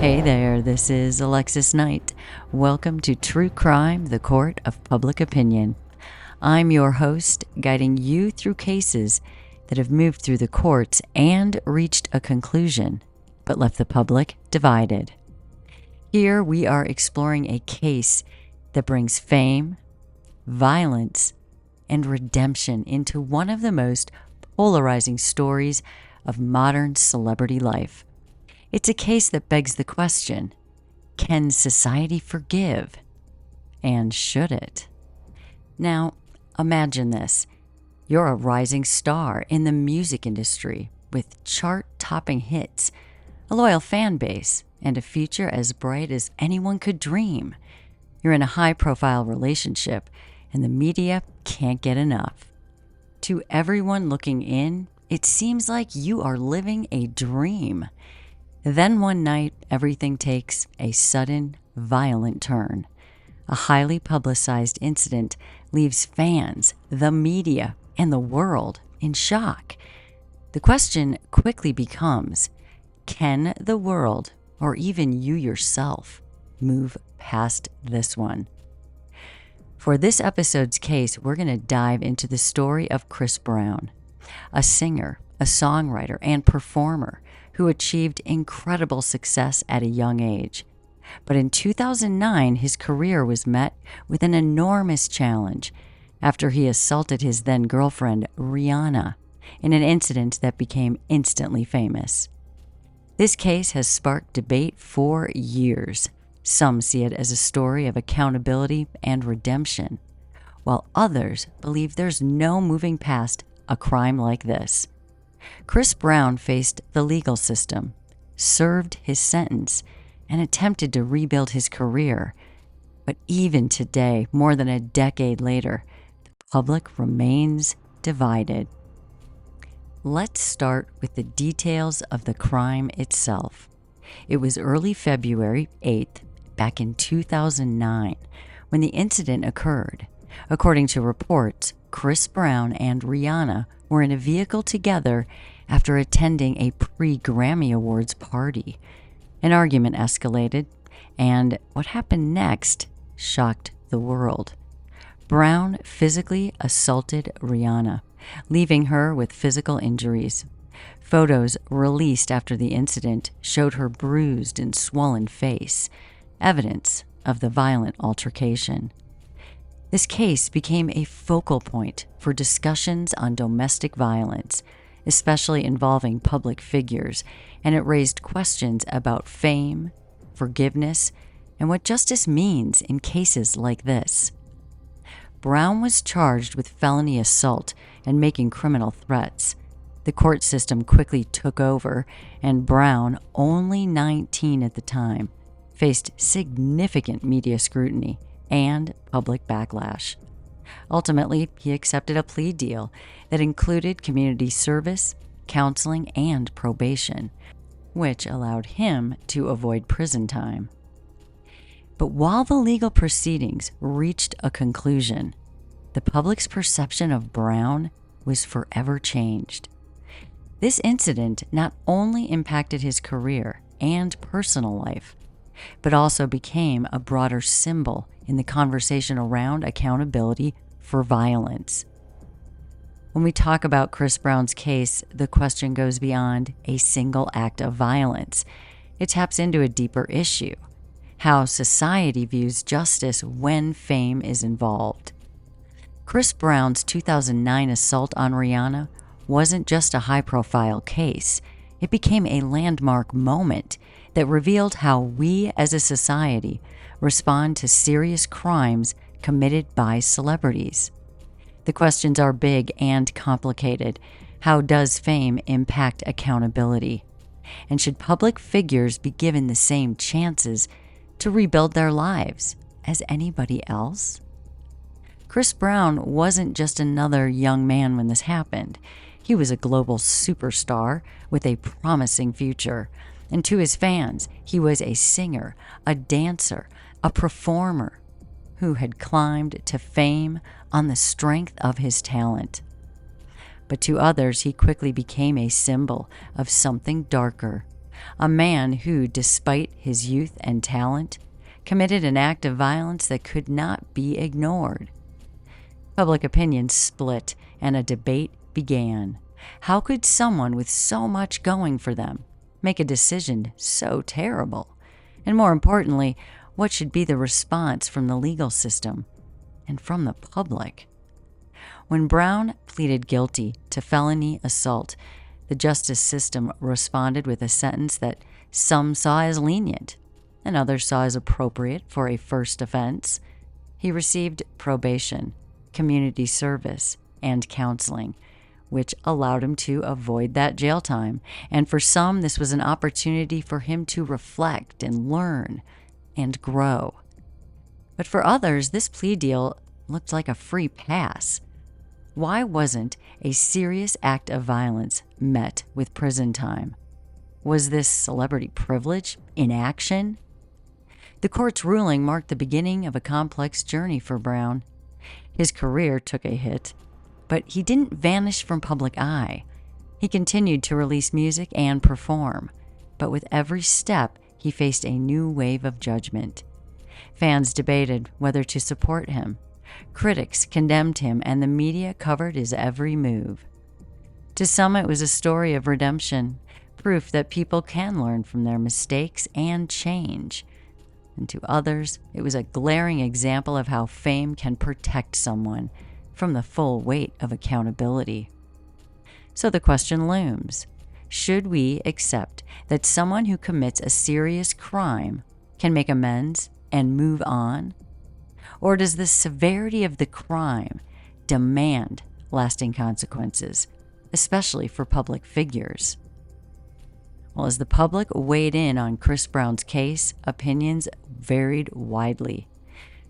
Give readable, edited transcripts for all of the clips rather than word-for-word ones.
Hey there, this is Alexis Knight. Welcome to True Crime, the Court of Public Opinion. I'm your host, guiding you through cases that have moved through the courts and reached a conclusion, but left the public divided. Here we are exploring a case that brings fame, violence, and redemption into one of the most polarizing stories of modern celebrity life. It's a case that begs the question, can society forgive? And should it? Now, imagine this. You're a rising star in the music industry with chart-topping hits, a loyal fan base, and a future as bright as anyone could dream. You're in a high-profile relationship, and the media can't get enough. To everyone looking in, it seems like you are living a dream. Then one night, everything takes a sudden, violent turn. A highly publicized incident leaves fans, the media, and the world in shock. The question quickly becomes, can the world, or even you yourself, move past this one? For this episode's case, we're going to dive into the story of Chris Brown, a singer, a songwriter, and performer who achieved incredible success at a young age. But in 2009, his career was met with an enormous challenge after he assaulted his then-girlfriend, Rihanna, in an incident that became instantly famous. This case has sparked debate for years. Some see it as a story of accountability and redemption, while others believe there's no moving past a crime like this. Chris Brown faced the legal system, served his sentence, and attempted to rebuild his career. But even today, more than a decade later, the public remains divided. Let's start with the details of the crime itself. It was early February 8th, back in 2009, when the incident occurred. According to reports, Chris Brown and Rihanna were in a vehicle together after attending a pre-Grammy Awards party. An argument escalated, and what happened next shocked the world. Brown physically assaulted Rihanna, leaving her with physical injuries. Photos released after the incident showed her bruised and swollen face, evidence of the violent altercation. This case became a focal point for discussions on domestic violence, especially involving public figures, and it raised questions about fame, forgiveness, and what justice means in cases like this. Brown was charged with felony assault and making criminal threats. The court system quickly took over, and Brown, only 19 at the time, faced significant media scrutiny and public backlash. Ultimately, he accepted a plea deal that included community service, counseling, and probation, which allowed him to avoid prison time. But while the legal proceedings reached a conclusion, the public's perception of Brown was forever changed. This incident not only impacted his career and personal life, but also became a broader symbol in the conversation around accountability for violence. When we talk about Chris Brown's case, the question goes beyond a single act of violence. It taps into a deeper issue: how society views justice when fame is involved. Chris Brown's 2009 assault on Rihanna wasn't just a high-profile case. It became a landmark moment that revealed how we as a society respond to serious crimes committed by celebrities. The questions are big and complicated. How does fame impact accountability? And should public figures be given the same chances to rebuild their lives as anybody else? Chris Brown wasn't just another young man when this happened. He was a global superstar with a promising future. And to his fans, he was a singer, a dancer, a performer who had climbed to fame on the strength of his talent. But to others, he quickly became a symbol of something darker, a man who, despite his youth and talent, committed an act of violence that could not be ignored. Public opinion split, and a debate began. How could someone with so much going for them make a decision so terrible? And more importantly, what should be the response from the legal system and from the public? When Brown pleaded guilty to felony assault, the justice system responded with a sentence that some saw as lenient and others saw as appropriate for a first offense. He received probation, community service, and counseling, which allowed him to avoid that jail time. And for some, this was an opportunity for him to reflect and learn and grow. But for others, this plea deal looked like a free pass. Why wasn't a serious act of violence met with prison time? Was this celebrity privilege in action? The court's ruling marked the beginning of a complex journey for Brown. His career took a hit, but he didn't vanish from public eye. He continued to release music and perform, but with every step, he faced a new wave of judgment. Fans debated whether to support him. Critics condemned him, and the media covered his every move. To some, it was a story of redemption, proof that people can learn from their mistakes and change. And to others, it was a glaring example of how fame can protect someone from the full weight of accountability. So the question looms: should we accept that someone who commits a serious crime can make amends and move on? Or does the severity of the crime demand lasting consequences, especially for public figures? Well, as the public weighed in on Chris Brown's case, opinions varied widely.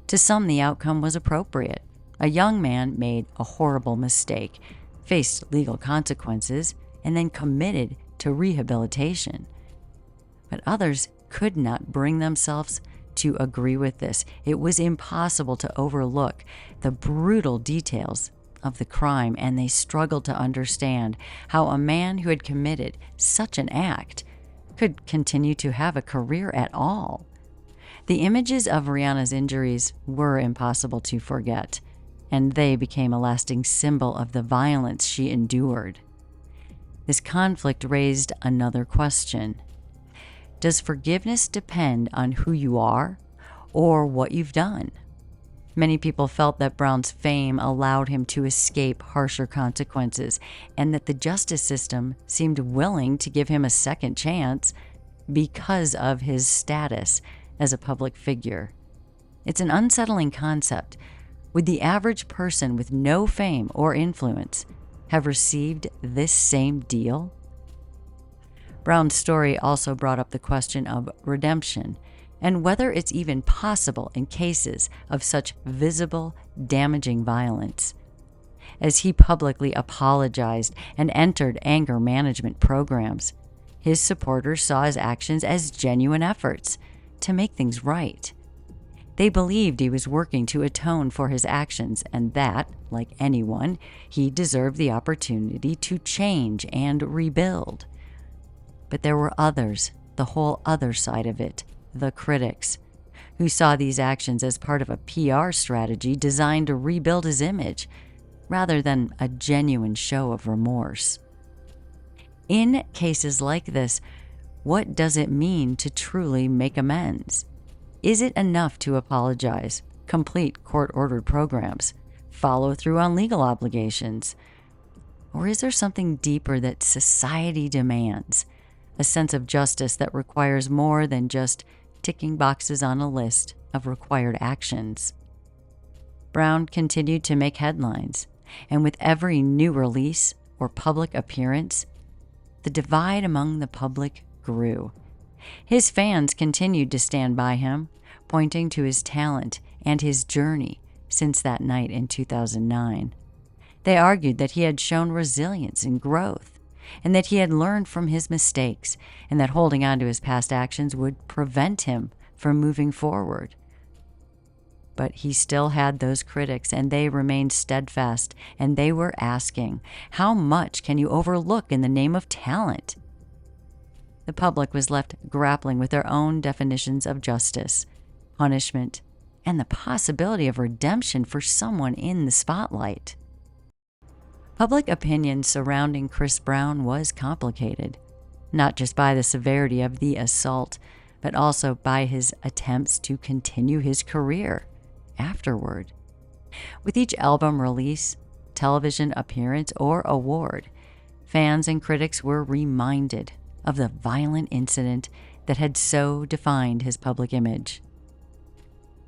To some, the outcome was appropriate. A young man made a horrible mistake, faced legal consequences, and then committed to rehabilitation. But others could not bring themselves to agree with this. It was impossible to overlook the brutal details of the crime, and they struggled to understand how a man who had committed such an act could continue to have a career at all. The images of Rihanna's injuries were impossible to forget, and they became a lasting symbol of the violence she endured. This conflict raised another question. Does forgiveness depend on who you are or what you've done? Many people felt that Brown's fame allowed him to escape harsher consequences, and that the justice system seemed willing to give him a second chance because of his status as a public figure. It's an unsettling concept. Would the average person with no fame or influence have received this same deal? Brown's story also brought up the question of redemption and whether it's even possible in cases of such visible, damaging violence. As he publicly apologized and entered anger management programs, his supporters saw his actions as genuine efforts to make things right. They believed he was working to atone for his actions and that, like anyone, he deserved the opportunity to change and rebuild. But there were others, the whole other side of it, the critics, who saw these actions as part of a PR strategy designed to rebuild his image, rather than a genuine show of remorse. In cases like this, what does it mean to truly make amends? Is it enough to apologize, complete court-ordered programs, follow through on legal obligations? Or is there something deeper that society demands, a sense of justice that requires more than just ticking boxes on a list of required actions? Brown continued to make headlines, and with every new release or public appearance, the divide among the public grew. His fans continued to stand by him, pointing to his talent and his journey since that night in 2009. They argued that he had shown resilience and growth, and that he had learned from his mistakes, and that holding on to his past actions would prevent him from moving forward. But he still had those critics, and they remained steadfast, and they were asking, how much can you overlook in the name of talent? the public was left grappling with their own definitions of justice, punishment, and the possibility of redemption for someone in the spotlight. Public opinion surrounding Chris Brown was complicated, not just by the severity of the assault, but also by his attempts to continue his career afterward. With each album release, television appearance, or award, fans and critics were reminded of the violent incident that had so defined his public image.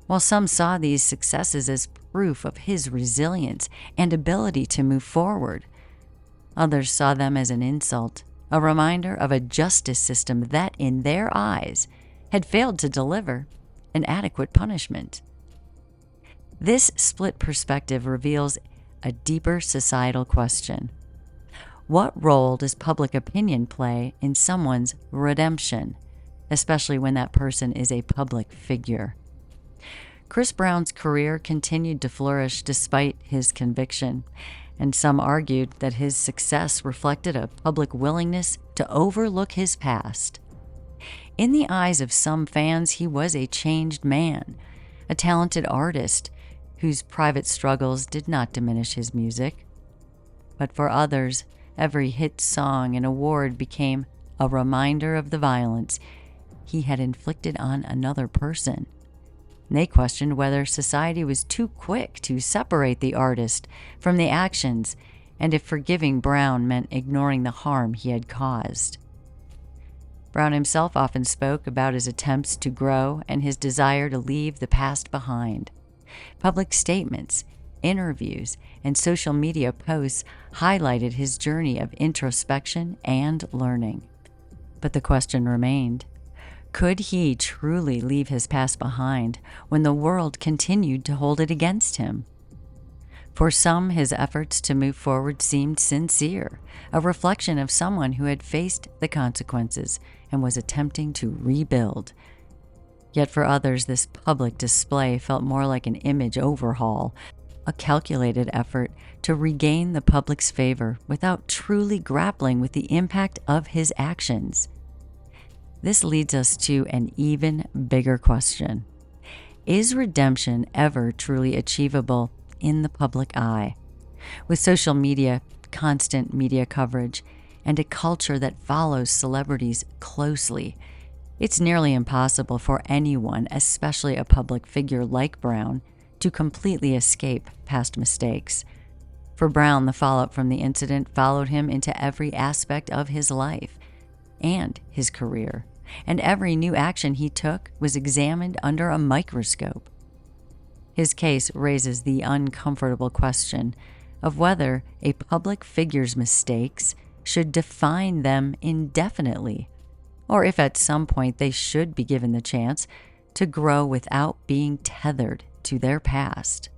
While some saw these successes as proof of his resilience and ability to move forward, others saw them as an insult, a reminder of a justice system that, in their eyes, had failed to deliver an adequate punishment. This split perspective reveals a deeper societal question. What role does public opinion play in someone's redemption, especially when that person is a public figure? Chris Brown's career continued to flourish despite his conviction, and some argued that his success reflected a public willingness to overlook his past. In the eyes of some fans, he was a changed man, a talented artist whose private struggles did not diminish his music. But for others, every hit song and award became a reminder of the violence he had inflicted on another person. They questioned whether society was too quick to separate the artist from the actions, and if forgiving Brown meant ignoring the harm he had caused. Brown himself often spoke about his attempts to grow and his desire to leave the past behind. Public statements, interviews, and social media posts highlighted his journey of introspection and learning. But the question remained: could he truly leave his past behind when the world continued to hold it against him? For some, his efforts to move forward seemed sincere, a reflection of someone who had faced the consequences and was attempting to rebuild. Yet for others, this public display felt more like an image overhaul, a calculated effort to regain the public's favor without truly grappling with the impact of his actions. This leads us to an even bigger question. Is redemption ever truly achievable in the public eye? With social media, constant media coverage, and a culture that follows celebrities closely, it's nearly impossible for anyone, especially a public figure like Brown, to completely escape past mistakes. For Brown, the fallout from the incident followed him into every aspect of his life and his career, and every new action he took was examined under a microscope. His case raises the uncomfortable question of whether a public figure's mistakes should define them indefinitely, or if at some point they should be given the chance to grow without being tethered to their past.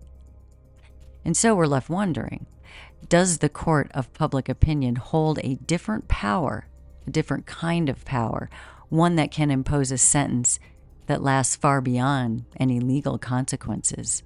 And so we're left wondering, does the court of public opinion hold a different power, a different kind of power, one that can impose a sentence that lasts far beyond any legal consequences?